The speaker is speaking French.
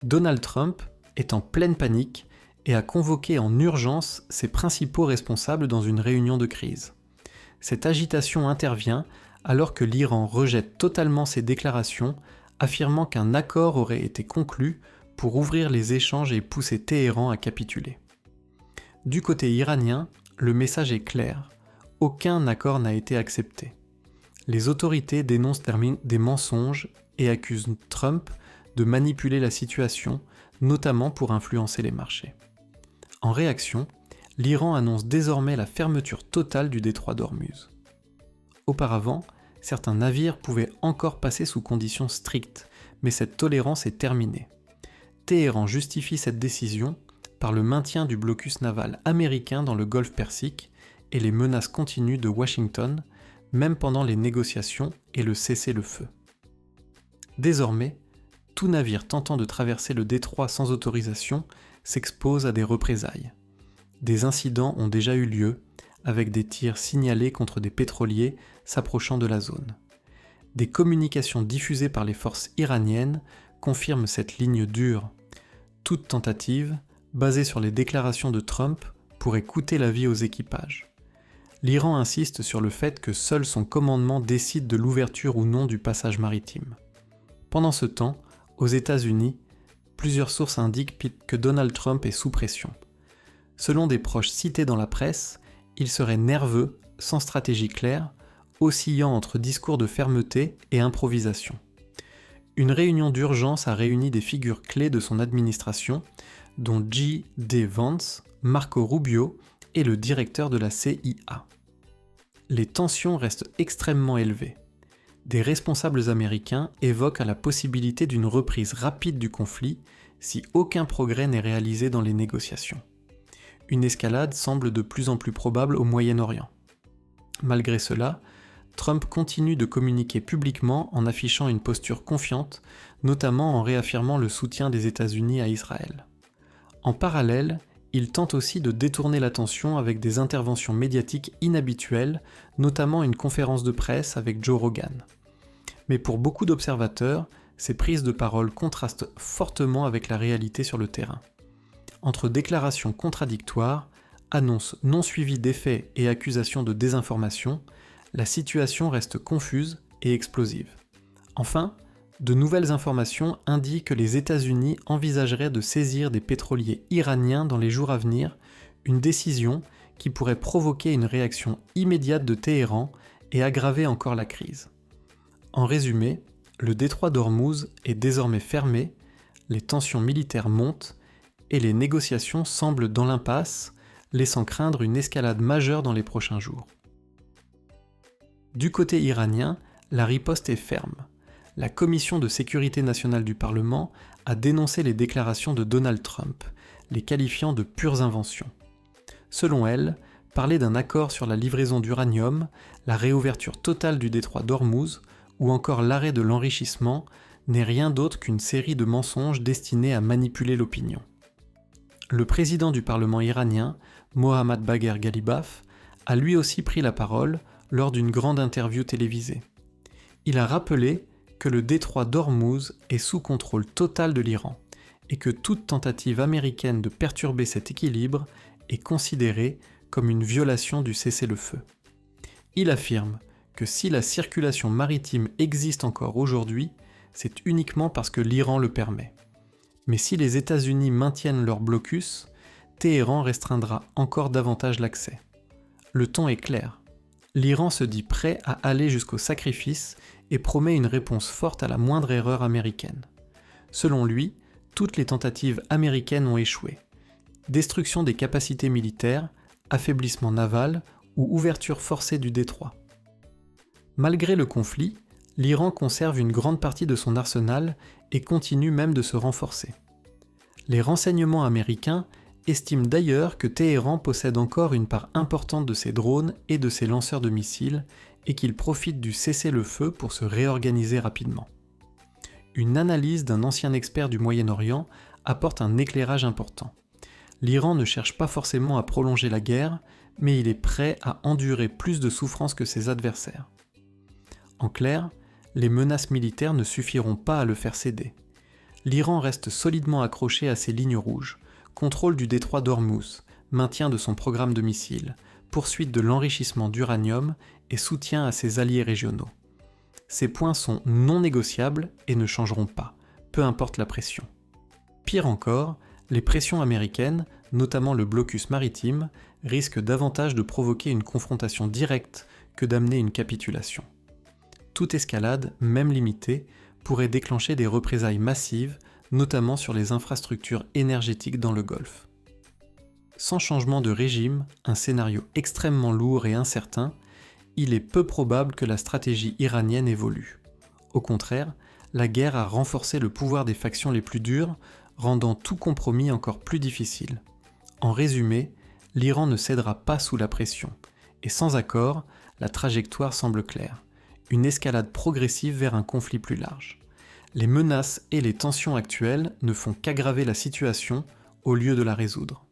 Donald Trump est en pleine panique et a convoqué en urgence ses principaux responsables dans une réunion de crise. Cette agitation intervient alors que l'Iran rejette totalement ses déclarations, affirmant qu'un accord aurait été conclu pour ouvrir les échanges et pousser Téhéran à capituler. Du côté iranien, le message est clair, aucun accord n'a été accepté. Les autorités dénoncent des mensonges et accusent Trump de manipuler la situation, notamment pour influencer les marchés. En réaction, l'Iran annonce désormais la fermeture totale du détroit d'Ormuz. Auparavant, certains navires pouvaient encore passer sous conditions strictes, mais cette tolérance est terminée. Téhéran justifie cette décision par le maintien du blocus naval américain dans le golfe Persique et les menaces continues de Washington, même pendant les négociations et le cessez-le-feu. Désormais, tout navire tentant de traverser le détroit sans autorisation s'expose à des représailles. Des incidents ont déjà eu lieu, avec des tirs signalés contre des pétroliers s'approchant de la zone. Des communications diffusées par les forces iraniennes confirment cette ligne dure. Toute tentative, basée sur les déclarations de Trump, pourrait coûter la vie aux équipages. L'Iran insiste sur le fait que seul son commandement décide de l'ouverture ou non du passage maritime. Pendant ce temps, aux États-Unis, plusieurs sources indiquent que Donald Trump est sous pression. Selon des proches cités dans la presse, il serait nerveux, sans stratégie claire, oscillant entre discours de fermeté et improvisation. Une réunion d'urgence a réuni des figures clés de son administration, dont J.D. Vance, Marco Rubio et le directeur de la CIA. Les tensions restent extrêmement élevées. Des responsables américains évoquent la possibilité d'une reprise rapide du conflit si aucun progrès n'est réalisé dans les négociations. Une escalade semble de plus en plus probable au Moyen-Orient. Malgré cela, Trump continue de communiquer publiquement en affichant une posture confiante, notamment en réaffirmant le soutien des États-Unis à Israël. En parallèle, il tente aussi de détourner l'attention avec des interventions médiatiques inhabituelles, notamment une conférence de presse avec Joe Rogan. Mais pour beaucoup d'observateurs, ces prises de parole contrastent fortement avec la réalité sur le terrain. Entre déclarations contradictoires, annonces non suivies d'effets et accusations de désinformation, la situation reste confuse et explosive. Enfin, de nouvelles informations indiquent que les États-Unis envisageraient de saisir des pétroliers iraniens dans les jours à venir, une décision qui pourrait provoquer une réaction immédiate de Téhéran et aggraver encore la crise. En résumé, le détroit d'Ormuz est désormais fermé, les tensions militaires montent et les négociations semblent dans l'impasse, laissant craindre une escalade majeure dans les prochains jours. Du côté iranien, la riposte est ferme. La Commission de sécurité nationale du Parlement a dénoncé les déclarations de Donald Trump, les qualifiant de pures inventions. Selon elle, parler d'un accord sur la livraison d'uranium, la réouverture totale du détroit d'Ormuz ou encore l'arrêt de l'enrichissement n'est rien d'autre qu'une série de mensonges destinés à manipuler l'opinion. Le président du Parlement iranien, Mohammad Bagher Ghalibaf, a lui aussi pris la parole lors d'une grande interview télévisée. Il a rappelé que le détroit d'Ormuz est sous contrôle total de l'Iran et que toute tentative américaine de perturber cet équilibre est considérée comme une violation du cessez-le-feu. Il affirme que si la circulation maritime existe encore aujourd'hui, c'est uniquement parce que l'Iran le permet. Mais si les États-Unis maintiennent leur blocus, Téhéran restreindra encore davantage l'accès. Le ton est clair. L'Iran se dit prêt à aller jusqu'au sacrifice et promet une réponse forte à la moindre erreur américaine. Selon lui, toutes les tentatives américaines ont échoué. Destruction des capacités militaires, affaiblissement naval ou ouverture forcée du détroit. Malgré le conflit, l'Iran conserve une grande partie de son arsenal et continue même de se renforcer. Les renseignements américains estiment d'ailleurs que Téhéran possède encore une part importante de ses drones et de ses lanceurs de missiles et qu'il profite du cessez-le-feu pour se réorganiser rapidement. Une analyse d'un ancien expert du Moyen-Orient apporte un éclairage important. L'Iran ne cherche pas forcément à prolonger la guerre, mais il est prêt à endurer plus de souffrances que ses adversaires. En clair, les menaces militaires ne suffiront pas à le faire céder. l'Iran reste solidement accroché à ses lignes rouges, contrôle du détroit d'Ormuz, maintien de son programme de missiles, poursuite de l'enrichissement d'uranium et soutien à ses alliés régionaux. Ces points sont non négociables et ne changeront pas, peu importe la pression. Pire encore, les pressions américaines, notamment le blocus maritime, risquent davantage de provoquer une confrontation directe que d'amener une capitulation. Toute escalade, même limitée, pourrait déclencher des représailles massives, notamment sur les infrastructures énergétiques dans le Golfe. Sans changement de régime, un scénario extrêmement lourd et incertain, il est peu probable que la stratégie iranienne évolue. Au contraire, la guerre a renforcé le pouvoir des factions les plus dures, rendant tout compromis encore plus difficile. En résumé, l'Iran ne cédera pas sous la pression, et sans accord, la trajectoire semble claire. Une escalade progressive vers un conflit plus large. Les menaces et les tensions actuelles ne font qu'aggraver la situation au lieu de la résoudre.